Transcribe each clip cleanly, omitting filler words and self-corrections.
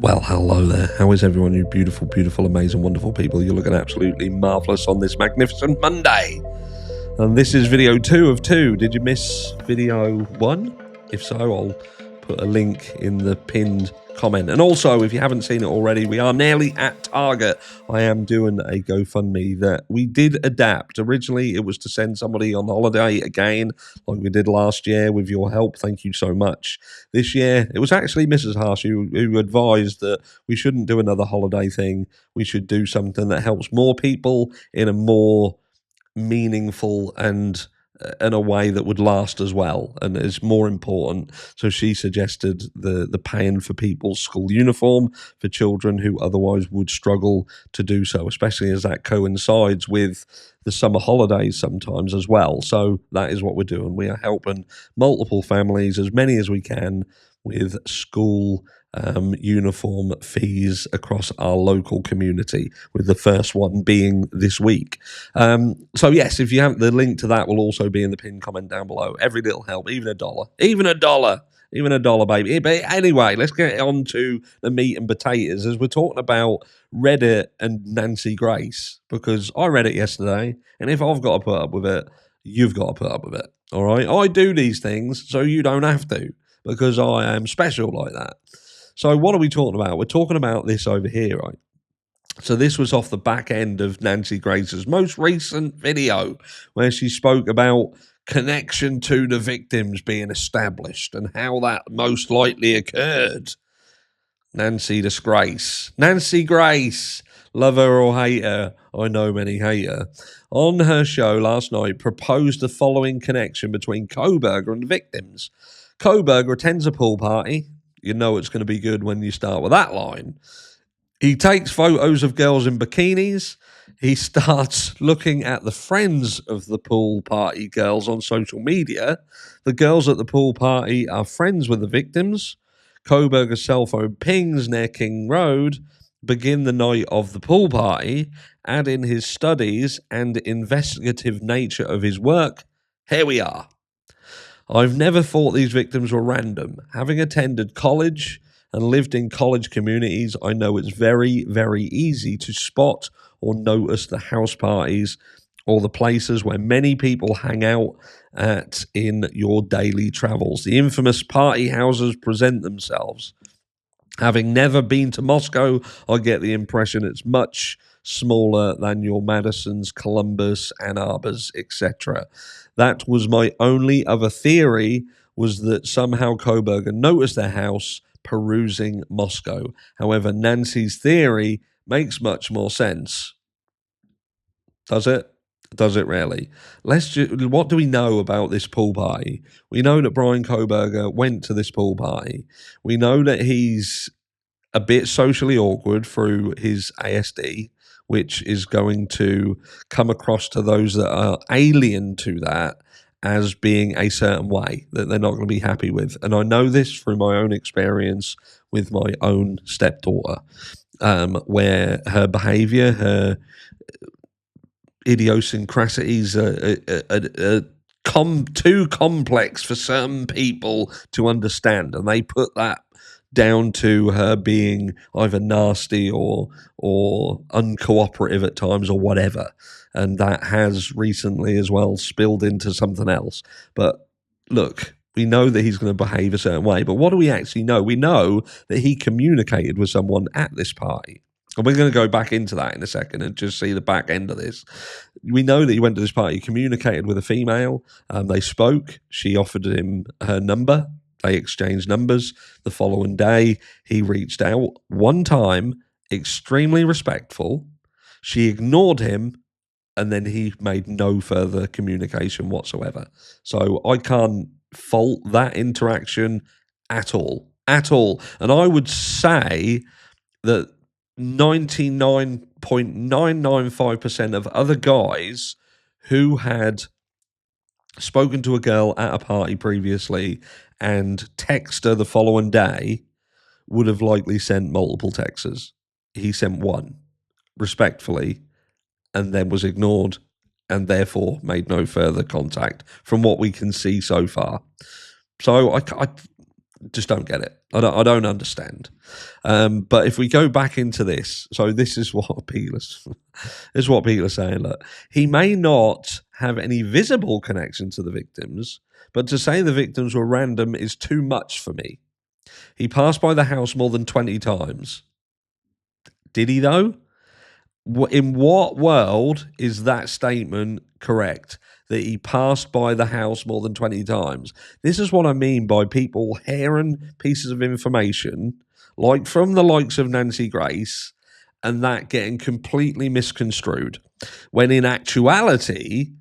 Well, hello there. How is everyone, you beautiful, beautiful, amazing, wonderful people? You're looking absolutely marvellous on this magnificent Monday. And this is video 2 of 2. Did you miss video 1? If so, I'll put a link in the pinned comment. And also, if you haven't seen it already, we are nearly at target. I am doing a GoFundMe that we did adapt. Originally, it was to send somebody on holiday again, like we did last year with your help. Thank you so much. This year, it was actually Mrs. Harsh who advised that we shouldn't do another holiday thing. We should do something that helps more people in a more meaningful and in a way that would last as well and is more important. So she suggested the paying for people's school uniform for children who otherwise would struggle to do so, especially as that coincides with the summer holidays sometimes as well. So that is what we're doing. We are helping multiple families, as many as we can, with school uniform fees across our local community, with the first one being this week. So yes, if you have, the link to that will also be in the pinned comment down below. Every little help, even a dollar, baby. But anyway, let's get on to the meat and potatoes, as we're talking about Reddit and Nancy Grace, because I read it yesterday, and if I've got to put up with it, you've got to put up with it. All right, I do these things so you don't have to, because I am special like that. So what are we talking about? We're talking about this over here, right? So this was off the back end of Nancy Grace's most recent video, where she spoke about connection to the victims being established and how that most likely occurred. Nancy Disgrace. Nancy Grace, love her or hate her, I know many hate her, on her show last night proposed the following connection between Kohberger and the victims. Kohberger attends a pool party. You know it's going to be good when you start with that line. He takes photos of girls in bikinis. He starts looking at the friends of the pool party girls on social media. The girls at the pool party are friends with the victims. Kohberger's cell phone pings near King Road. Begin the night of the pool party. Add in his studies and investigative nature of his work. Here we are. I've never thought these victims were random. Having attended college and lived in college communities, I know it's very, very easy to spot or notice the house parties or the places where many people hang out at in your daily travels. The infamous party houses present themselves. Having never been to Moscow, I get the impression it's much smaller than your Madisons, Columbus, Ann Arbors, etc. That was my only other theory, was that somehow Kohberger noticed their house perusing Moscow. However, Nancy's theory makes much more sense. Does it? Does it really? What do we know about this pool party? We know that Brian Kohberger went to this pool party. We know that he's a bit socially awkward through his ASD, which is going to come across to those that are alien to that as being a certain way that they're not going to be happy with. And I know this through my own experience with my own stepdaughter, where her behavior, her idiosyncrasies are too complex for some people to understand, and they put that down to her being either nasty or uncooperative at times or whatever. And that has recently as well spilled into something else. But look, we know that he's going to behave a certain way, but what do we actually know? We know that he communicated with someone at this party. And we're going to go back into that in a second and just see the back end of this. We know that he went to this party, communicated with a female. They spoke. She offered him her number. They exchanged numbers. The following day, he reached out one time, extremely respectful. She ignored him, and then he made no further communication whatsoever. So I can't fault that interaction at all. At all. And I would say that 99.995% of other guys who had spoken to a girl at a party previously and text her the following day would have likely sent multiple texts. He sent one, respectfully, and then was ignored and therefore made no further contact from what we can see so far. So Just don't get it. I don't understand. But if we go back into this, so this is what people are saying. Look, he may not have any visible connection to the victims, but to say the victims were random is too much for me. He passed by the house more than 20 times. Did he though? In what world is that statement correct? That he passed by the house more than 20 times. This is what I mean by people hearing pieces of information, like from the likes of Nancy Grace, and that getting completely misconstrued. When in actuality,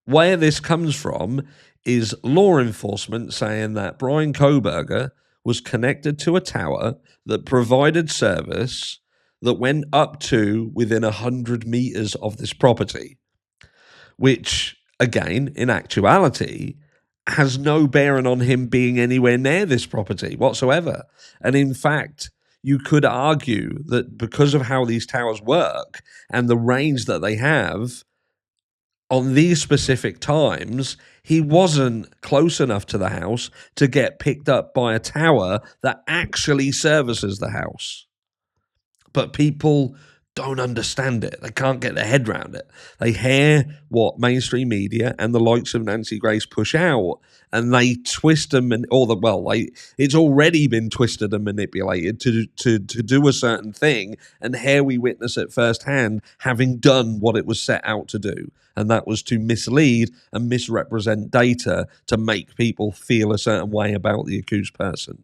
where this comes from is law enforcement saying that Brian Kohberger was connected to a tower that provided service that went up to within 100 meters of this property, which, again, in actuality, has no bearing on him being anywhere near this property whatsoever. And in fact, you could argue that because of how these towers work and the range that they have on these specific times, he wasn't close enough to the house to get picked up by a tower that actually services the house. But people don't understand it. They can't get their head around it. They hear what mainstream media and the likes of Nancy Grace push out, and they twist them, it's already been twisted and manipulated to do a certain thing. And here we witness it firsthand, having done what it was set out to do, and that was to mislead and misrepresent data to make people feel a certain way about the accused person.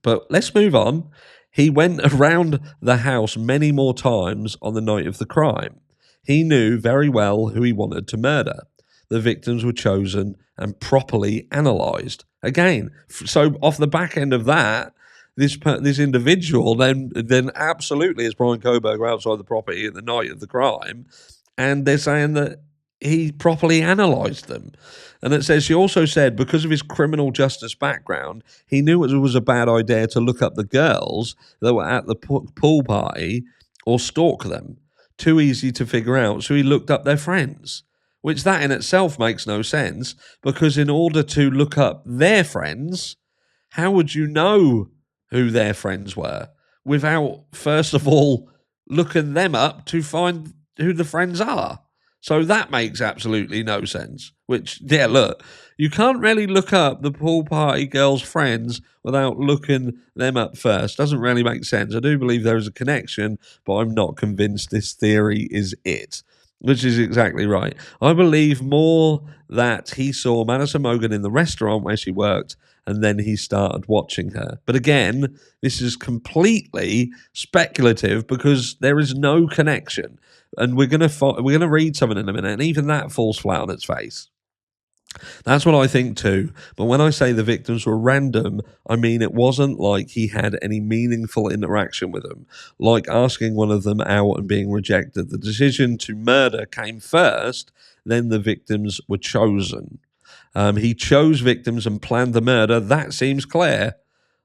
But let's move on. He went around the house many more times on the night of the crime. He knew very well who he wanted to murder. The victims were chosen and properly analysed. Again, so off the back end of that, this individual then absolutely is Brian Kohberger outside the property at the night of the crime, and they're saying that he properly analysed them. And it says, she also said, because of his criminal justice background, he knew it was a bad idea to look up the girls that were at the pool party or stalk them. Too easy to figure out, so he looked up their friends. Which that in itself makes no sense, because in order to look up their friends, how would you know who their friends were without, first of all, looking them up to find who the friends are? So that makes absolutely no sense. Which, yeah, look, you can't really look up the pool party girls' friends without looking them up first. Doesn't really make sense. I do believe there is a connection, but I'm not convinced this theory is it. Which is exactly right. I believe more that he saw Madison Mogan in the restaurant where she worked, and then he started watching her. But again, this is completely speculative because there is no connection. And we're gonna read something in a minute, and even that falls flat on its face. That's what I think too. But when I say the victims were random, I mean it wasn't like he had any meaningful interaction with them, like asking one of them out and being rejected. The decision to murder came first, then the victims were chosen. He chose victims and planned the murder. That seems clear.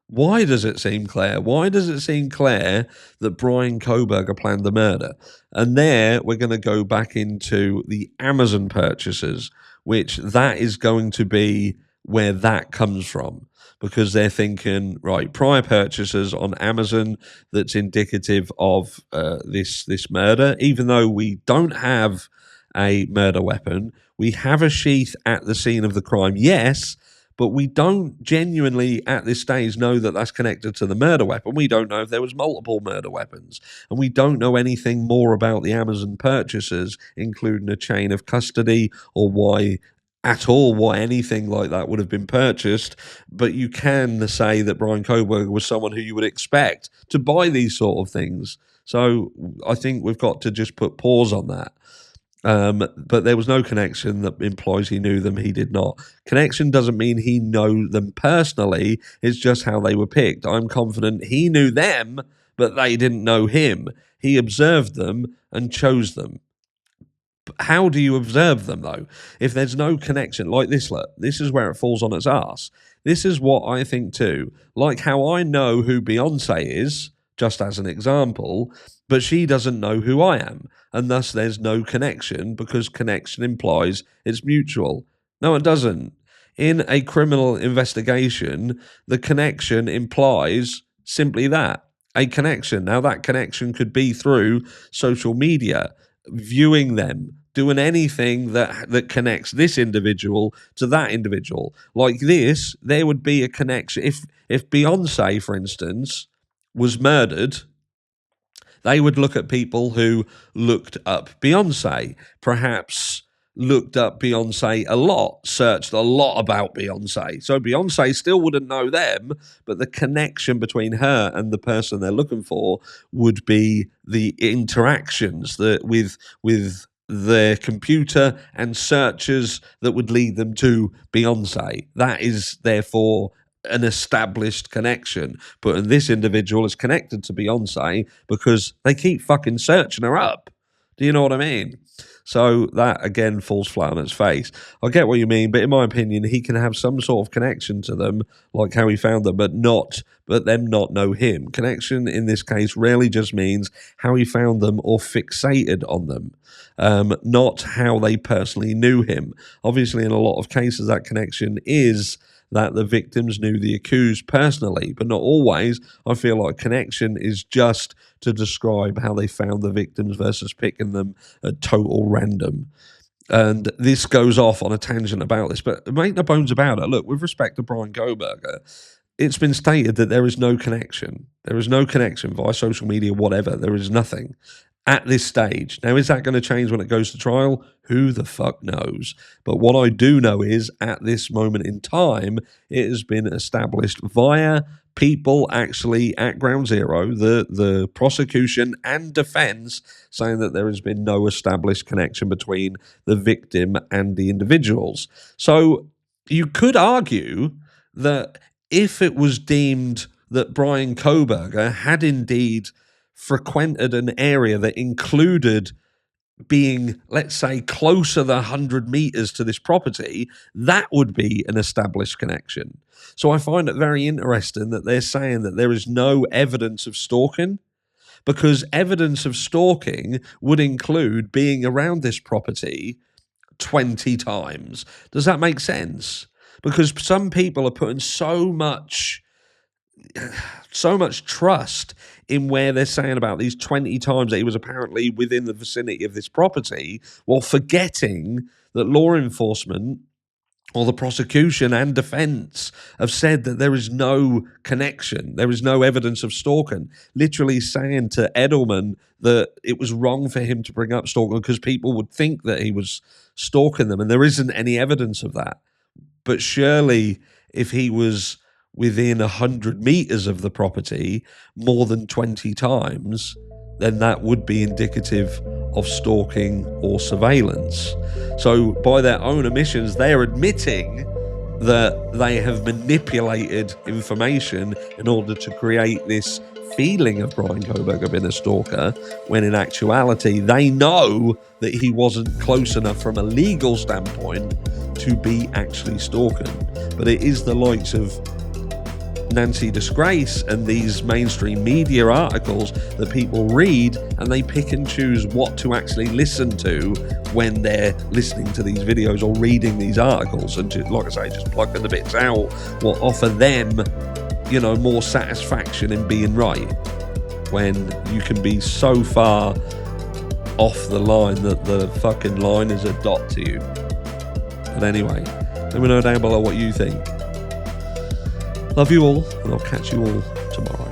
Why does it seem clear? Why does it seem clear that Brian Kohberger planned the murder? And there we're going to go back into the Amazon purchases, which that is going to be where that comes from, because they're thinking, right, prior purchases on Amazon that's indicative of this murder. Even though we don't have a murder weapon, we have a sheath at the scene of the crime, yes, but we don't genuinely at this stage know that that's connected to the murder weapon. We don't know if there was multiple murder weapons, and we don't know anything more about the Amazon purchases, including a chain of custody or why anything like that would have been purchased. But you can say that Brian Kohberger was someone who you would expect to buy these sort of things. So I think we've got to just put pause on that. But there was no connection that implies he knew them. He did not. Connection doesn't mean he knew them personally. It's just how they were picked. I'm confident he knew them, but they didn't know him. He observed them and chose them. How do you observe them, though? If there's no connection, like this, look, this is where it falls on its ass. This is what I think too. Like how I know who Beyonce is, just as an example, but she doesn't know who I am. And thus there's no connection, because connection implies it's mutual. No, it doesn't. in a criminal investigation, the connection implies simply that, a connection. Now, that connection could be through social media, viewing them, doing anything that connects this individual to that individual. Like this, there would be a connection. If Beyonce, for instance, was murdered, they would look at people who looked up Beyonce, perhaps looked up Beyonce a lot, searched a lot about Beyonce. So Beyonce still wouldn't know them, but the connection between her and the person they're looking for would be the interactions that with their computer and searches that would lead them to Beyonce. That is therefore an established connection. But this individual is connected to Beyonce because they keep fucking searching her up. Do you know what I mean? So that, again, falls flat on its face. I get what you mean, but in my opinion, he can have some sort of connection to them, like how he found them, but them not know him. Connection, in this case, rarely just means how he found them or fixated on them, not how they personally knew him. Obviously, in a lot of cases, that connection is that the victims knew the accused personally, but not always. I feel like connection is just to describe how they found the victims versus picking them at total random. And this goes off on a tangent about this, but make no bones about it. Look, with respect to Brian Kohberger, it's been stated that there is no connection. There is no connection via social media, whatever. There is nothing at this stage. Now, is that going to change when it goes to trial? Who the fuck knows? But what I do know is, at this moment in time, it has been established via people actually at ground zero, the prosecution and defense, saying that there has been no established connection between the victim and the individuals. So you could argue that if it was deemed that Brian Kohberger had indeed frequented an area that included being, let's say, closer than 100 meters to this property, that would be an established connection. So I find it very interesting that they're saying that there is no evidence of stalking, because evidence of stalking would include being around this property 20 times. Does that make sense? Because some people are putting so much trust in where they're saying about these 20 times that he was apparently within the vicinity of this property, while forgetting that law enforcement or the prosecution and defense have said that there is no connection, there is no evidence of stalking, literally saying to Edelman that it was wrong for him to bring up stalking because people would think that he was stalking them, and there isn't any evidence of that. But surely if he was within 100 meters of the property more than 20 times, then that would be indicative of stalking or surveillance. So by their own admissions, they are admitting that they have manipulated information in order to create this feeling of Brian Kohberger being a stalker, when in actuality they know that he wasn't close enough from a legal standpoint to be actually stalking. But it is the likes of Nancy Disgrace and these mainstream media articles that people read, and they pick and choose what to actually listen to when they're listening to these videos or reading these articles, and just, like I say, just plugging the bits out what offer them, more satisfaction in being right, when you can be so far off the line that the fucking line is a dot to you. But anyway, let me know down below what you think. Love you all, and I'll catch you all tomorrow.